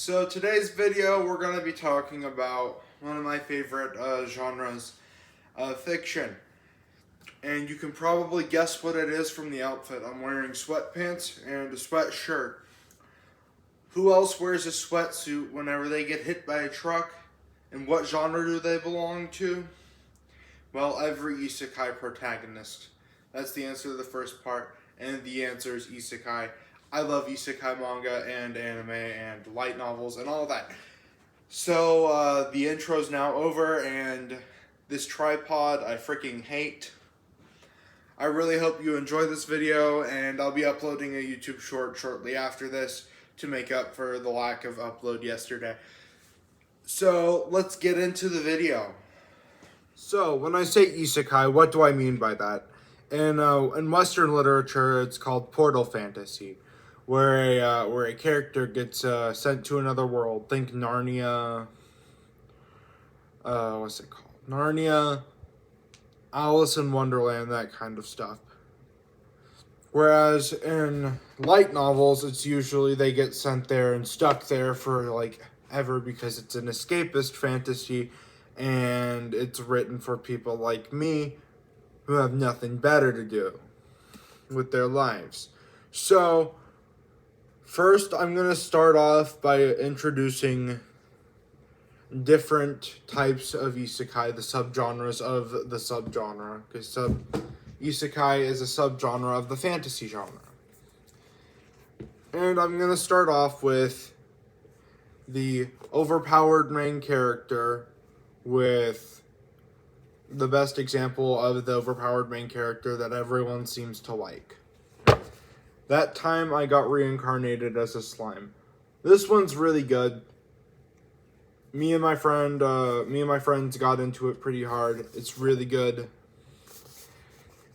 So today's video, we're going to be talking about one of my favorite genres of fiction. And you can probably guess what it is from the outfit. I'm wearing sweatpants and a sweatshirt. Who else wears a sweatsuit whenever they get hit by a truck? And what genre do they belong to? Well, every Isekai protagonist. That's the answer to the first part. And the answer is Isekai. I love Isekai manga and anime and light novels and all that. So, the intro's now over, and this tripod I freaking hate. I really hope you enjoy this video, and I'll be uploading a YouTube short shortly after this to make up for the lack of upload yesterday. So, let's get into the video. So, when I say Isekai, what do I mean by that? In Western literature, it's called portal fantasy, where a character gets sent to another world. Think Narnia. What's it called? Narnia, Alice in Wonderland, that kind of stuff. Whereas in light novels, it's usually they get sent there and stuck there for like ever because it's an escapist fantasy, and it's written for people like me who have nothing better to do with their lives. So, first, I'm going to start off by introducing different types of isekai, the subgenres of the subgenre, because isekai is a subgenre of the fantasy genre. And I'm going to start off with the overpowered main character with the best example of the overpowered main character that everyone seems to like. That time I got reincarnated as a slime. This one's really good. Me and my friends got into it pretty hard. It's really good.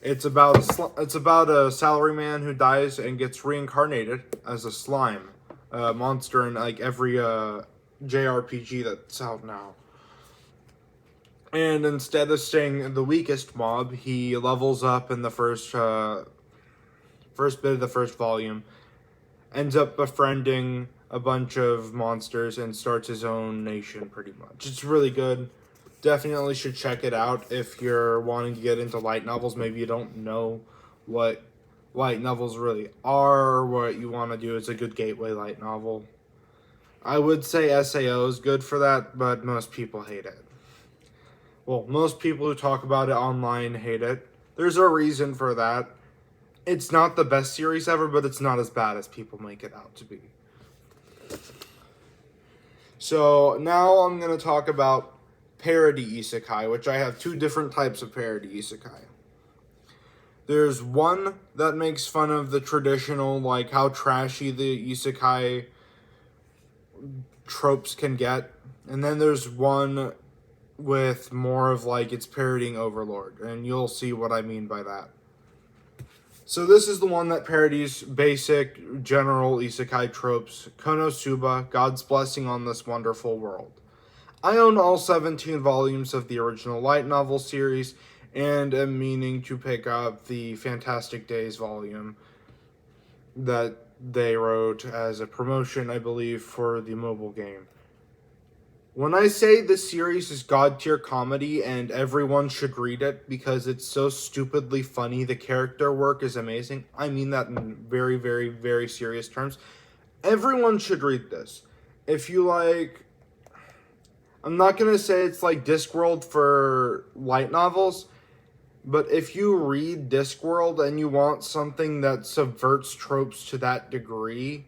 It's about a salaryman who dies and gets reincarnated as a slime, monster in like every JRPG that's out now. And instead of staying the weakest mob, he levels up in the first bit of the first volume, ends up befriending a bunch of monsters, and starts his own nation pretty much. It's really good. Definitely should check it out if you're wanting to get into light novels. Maybe you don't know what light novels really are, or what you want to do. It's a good gateway light novel. I would say SAO is good for that, but most people hate it. Well, most people who talk about it online hate it. There's a reason for that. It's not the best series ever, but it's not as bad as people make it out to be. So now I'm going to talk about parody isekai, which I have two different types of parody isekai. There's one that makes fun of the traditional, like how trashy the isekai tropes can get. And then there's one with more of like it's parodying Overlord, and you'll see what I mean by that. So this is the one that parodies basic general isekai tropes. Konosuba, God's blessing on this wonderful world. I own all 17 volumes of the original light novel series, and am meaning to pick up the Fantastic Days volume that they wrote as a promotion, I believe, for the mobile game. When I say this series is god-tier comedy and everyone should read it because it's so stupidly funny, the character work is amazing, I mean that in very, very, very serious terms. Everyone should read this. If you like... I'm not going to say it's like Discworld for light novels, but if you read Discworld and you want something that subverts tropes to that degree,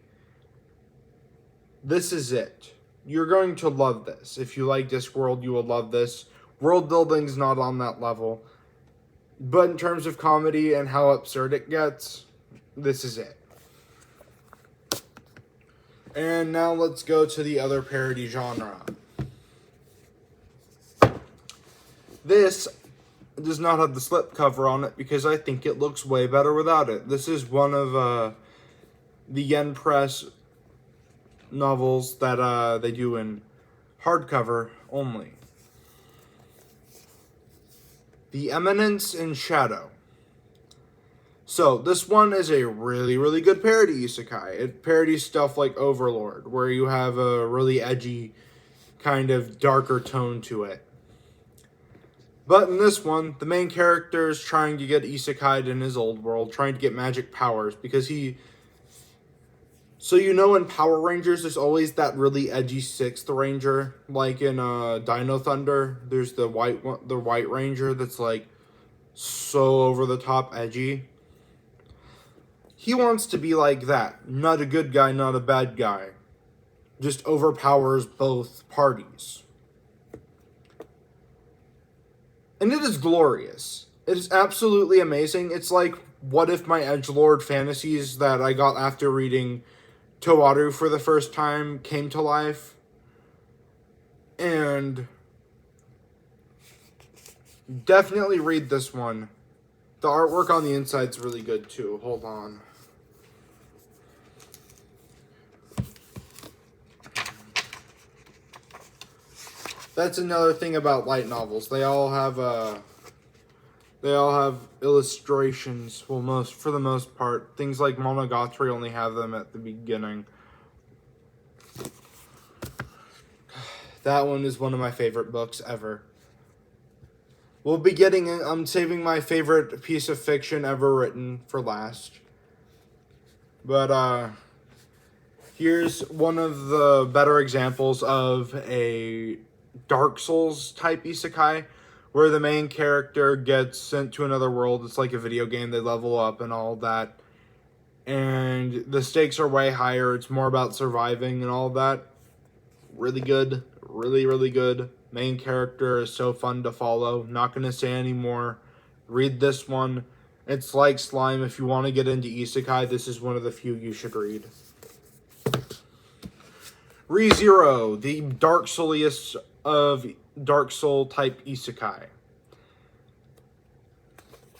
this is it. You're going to love this. If you like Discworld, you will love this. World building's not on that level. But in terms of comedy and how absurd it gets, this is it. And now let's go to the other parody genre. This does not have the slipcover on it because I think it looks way better without it. This is one of the Yen Press novels that they do in hardcover only. The Eminence in Shadow. So, this one is a really, really good parody isekai. It parodies stuff like Overlord, where you have a really edgy, kind of darker tone to it. But in this one, the main character is trying to get isekai'd in his old world, trying to get magic powers, because he... So in Power Rangers, there's always that really edgy 6th Ranger, like in Dino Thunder, there's the White Ranger that's like so over the top edgy. He wants to be like that. Not a good guy, not a bad guy. Just overpowers both parties. And it is glorious. It is absolutely amazing. It's like, what if my edgelord fantasies that I got after reading Towaru for the first time came to life? And definitely read this one. The artwork on the inside's really good too. Hold on. That's another thing about light novels. They all have illustrations. Well, for the most part, things like Monogatari only have them at the beginning. That one is one of my favorite books ever. I'm saving my favorite piece of fiction ever written for last. But here's one of the better examples of a Dark Souls type isekai, where the main character gets sent to another world. It's like a video game. They level up and all that. And the stakes are way higher. It's more about surviving and all that. Really good. Really, really good. Main character is so fun to follow. Not going to say anymore. Read this one. It's like Slime. If you want to get into isekai, this is one of the few you should read. ReZero, the Dark Souliest of Dark Soul type isekai.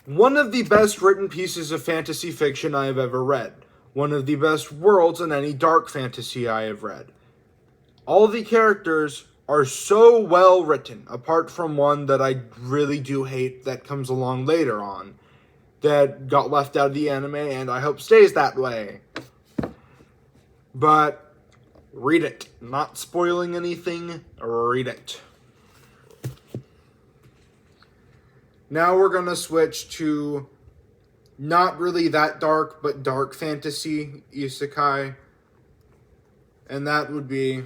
One of the best written pieces of fantasy fiction I have ever read. One of the best worlds in any dark fantasy I have read. All the characters are so well written, apart from one that I really do hate that comes along later on, that got left out of the anime, and I hope stays that way. But read it. Not spoiling anything. Read it. Now we're going to switch to not really that dark, but dark fantasy isekai. And that would be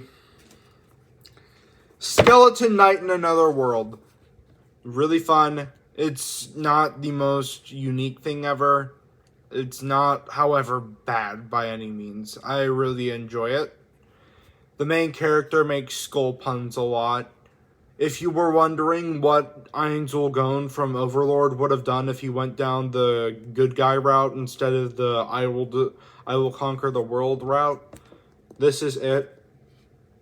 Skeleton Knight in Another World. Really fun. It's not the most unique thing ever. It's not, however, bad by any means. I really enjoy it. The main character makes skull puns a lot. If you were wondering what Ainzel Gon from Overlord would have done if he went down the good guy route instead of the I will conquer the world route, this is it.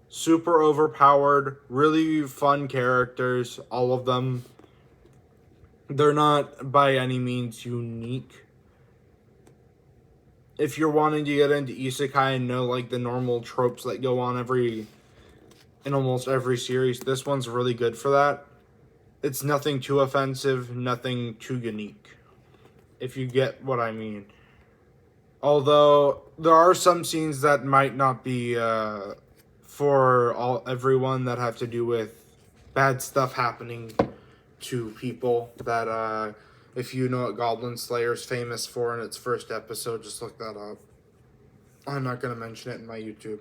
Super overpowered, really fun characters, all of them. They're not by any means unique. If you're wanting to get into isekai and know like the normal tropes that go on in almost every series, this one's really good for that. It's nothing too offensive, nothing too unique, if you get what I mean. Although there are some scenes that might not be for everyone, that have to do with bad stuff happening to people. That if you know what Goblin Slayer's famous for in its first episode, just look that up. I'm not going to mention it in my YouTube.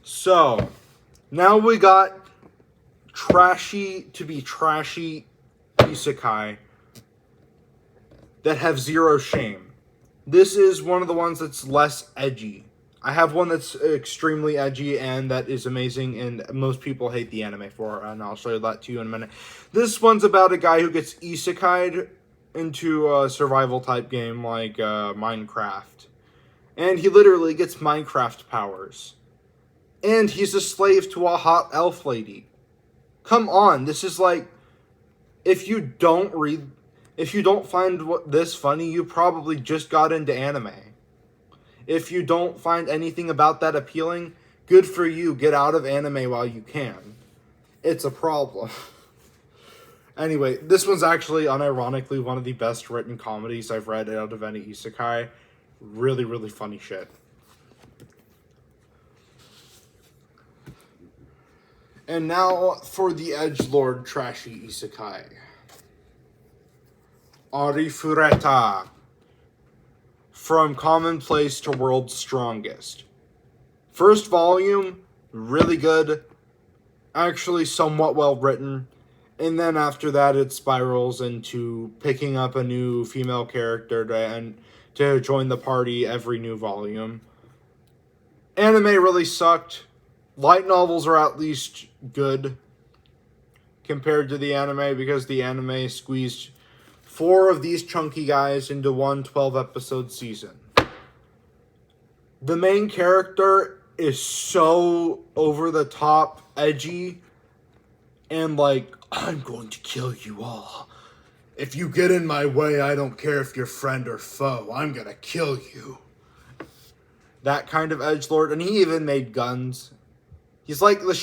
So, now we got trashy isekai that have zero shame. This is one of the ones that's less edgy. I have one that's extremely edgy and that is amazing, and most people hate the anime for, and I'll show that to you in a minute. This one's about a guy who gets isekai'd into a survival type game like Minecraft. And he literally gets Minecraft powers. And he's a slave to a hot elf lady. Come on, this is like, if you don't find this funny, you probably just got into anime. If you don't find anything about that appealing, good for you. Get out of anime while you can. It's a problem. Anyway, this one's actually unironically one of the best written comedies I've read out of any isekai. Really, really funny shit. And now for the edgelord trashy isekai. Arifureta. From Commonplace to World's Strongest. First volume, really good. Actually somewhat well written. And then after that it spirals into picking up a new female character to join the party every new volume. Anime really sucked. Light novels are at least good compared to the anime, because the anime squeezed 4 of these chunky guys into one 12-episode season. The main character is so over the top, edgy, and like, I'm going to kill you all. If you get in my way, I don't care if you're friend or foe. I'm gonna kill you. That kind of edgelord, and he even made guns. He's like the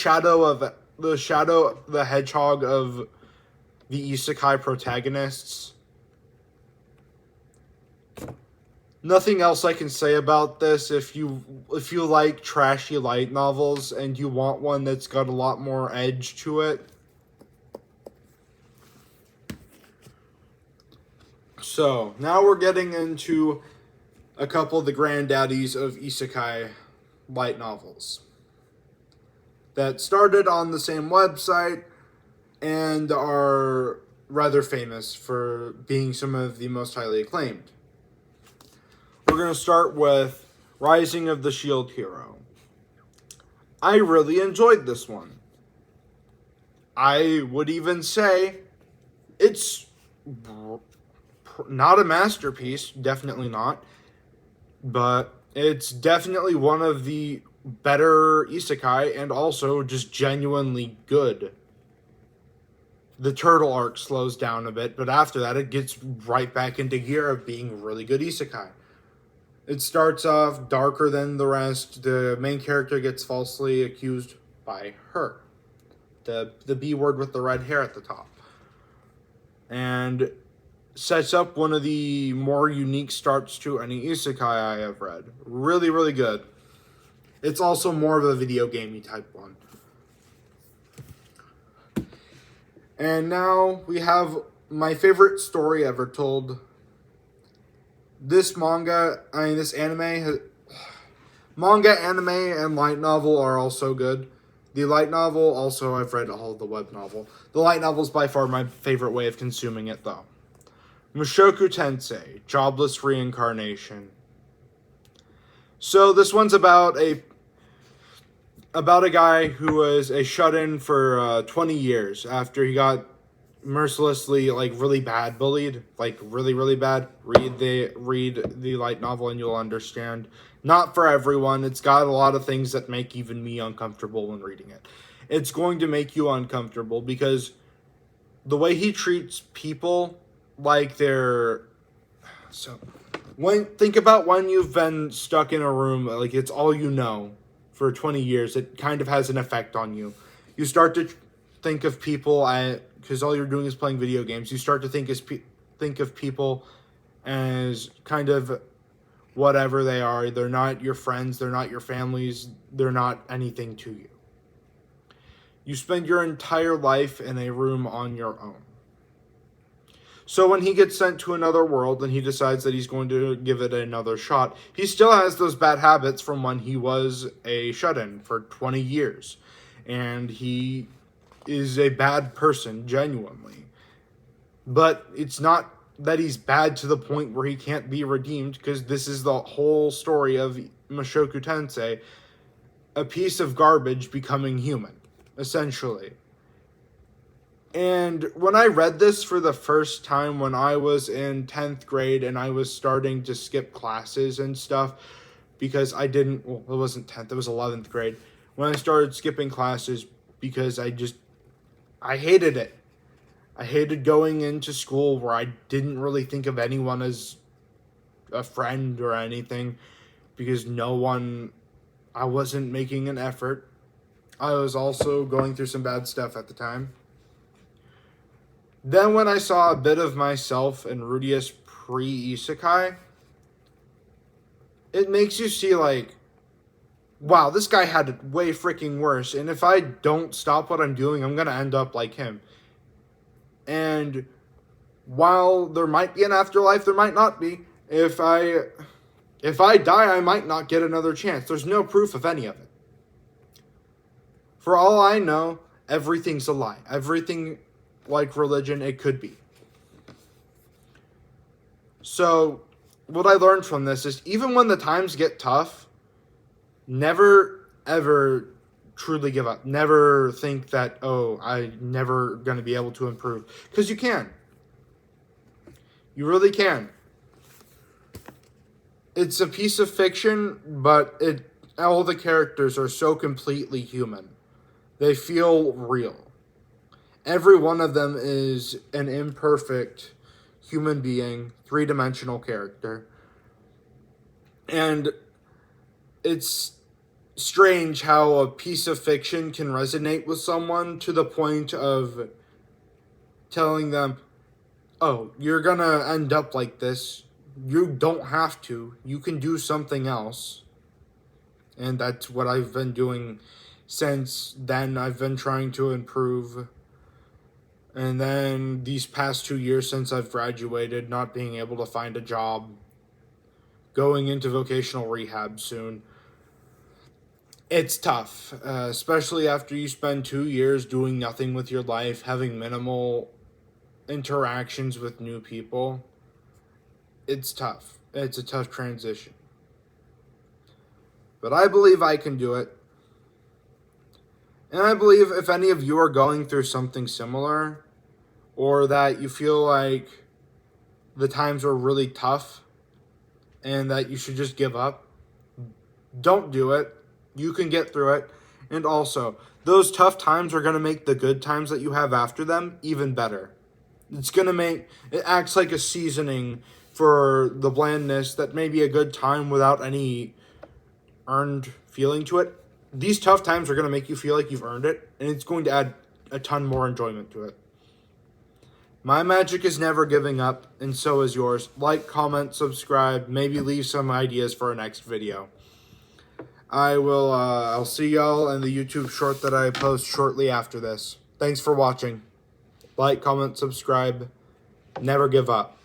hedgehog of the isekai protagonists. Nothing else I can say about this. If you like trashy light novels and you want one that's got a lot more edge to it. So, now we're getting into a couple of the granddaddies of isekai light novels that started on the same website and are rather famous for being some of the most highly acclaimed. We're going to start with Rising of the Shield Hero. I really enjoyed this one. I would even say it's not a masterpiece, definitely not, but it's definitely one of the better isekai, and also just genuinely good. The turtle arc slows down a bit, but after that it gets right back into gear of being really good isekai. It starts off darker than the rest. The main character gets falsely accused by her, the B word with the red hair at the top, and sets up one of the more unique starts to any isekai I have read. Really, really good. It's also more of a video gamey type one. And now we have my favorite story ever told. This anime, anime, and light novel are also good. The light novel, also I've read all of the web novel. The light novel is by far my favorite way of consuming it though. Mushoku Tensei, Jobless Reincarnation. So this one's about a guy who was a shut-in for 20 years after he got mercilessly, like, really bad bullied. Like, really, really bad. Read the light novel and you'll understand. Not for everyone. It's got a lot of things that make even me uncomfortable when reading it. It's going to make you uncomfortable because the way he treats people like they're... So, think about when you've been stuck in a room, like it's all you know, for 20 years. It kind of has an effect on you. You start to think of people, because all you're doing is playing video games, you start to think of people as kind of whatever they are. They're not your friends, they're not your families, they're not anything to you. You spend your entire life in a room on your own. So when he gets sent to another world and he decides that he's going to give it another shot, he still has those bad habits from when he was a shut-in for 20 years. And he is a bad person, genuinely. But it's not that he's bad to the point where he can't be redeemed, because this is the whole story of Mushoku Tensei, a piece of garbage becoming human, essentially. And when I read this for the first time when I was in 10th grade and I was starting to skip classes and stuff, because it wasn't 10th, it was 11th grade, when I started skipping classes because I hated it. I hated going into school where I didn't really think of anyone as a friend or anything, because I wasn't making an effort. I was also going through some bad stuff at the time. Then when I saw a bit of myself in Rudius pre-Isekai, it makes you see like, wow, this guy had it way freaking worse. And if I don't stop what I'm doing, I'm going to end up like him. And while there might be an afterlife, there might not be. If I die, I might not get another chance. There's no proof of any of it. For all I know, everything's a lie. Everything like religion, it could be. So, what I learned from this is even when the times get tough, never, ever truly give up. Never think that, oh, I'm never going to be able to improve. Because you can. You really can. It's a piece of fiction, but all the characters are so completely human. They feel real. Every one of them is an imperfect human being, three-dimensional character. And it's strange how a piece of fiction can resonate with someone to the point of telling them, oh, you're gonna end up like this. You don't have to. You can do something else. And that's what I've been doing since then. I've been trying to improve. And then these past 2 years since I've graduated, not being able to find a job, going into vocational rehab soon. It's tough, especially after you spend 2 years doing nothing with your life, having minimal interactions with new people. It's tough. It's a tough transition. But I believe I can do it. And I believe if any of you are going through something similar, or that you feel like the times are really tough and that you should just give up, don't do it. You can get through it. And also, those tough times are going to make the good times that you have after them even better. It acts like a seasoning for the blandness that may be a good time without any earned feeling to it. These tough times are going to make you feel like you've earned it, and it's going to add a ton more enjoyment to it. My magic is never giving up, and so is yours. Like, comment, subscribe, maybe leave some ideas for a next video. I'll see y'all in the YouTube short that I post shortly after this. Thanks for watching. Like, comment, subscribe. Never give up.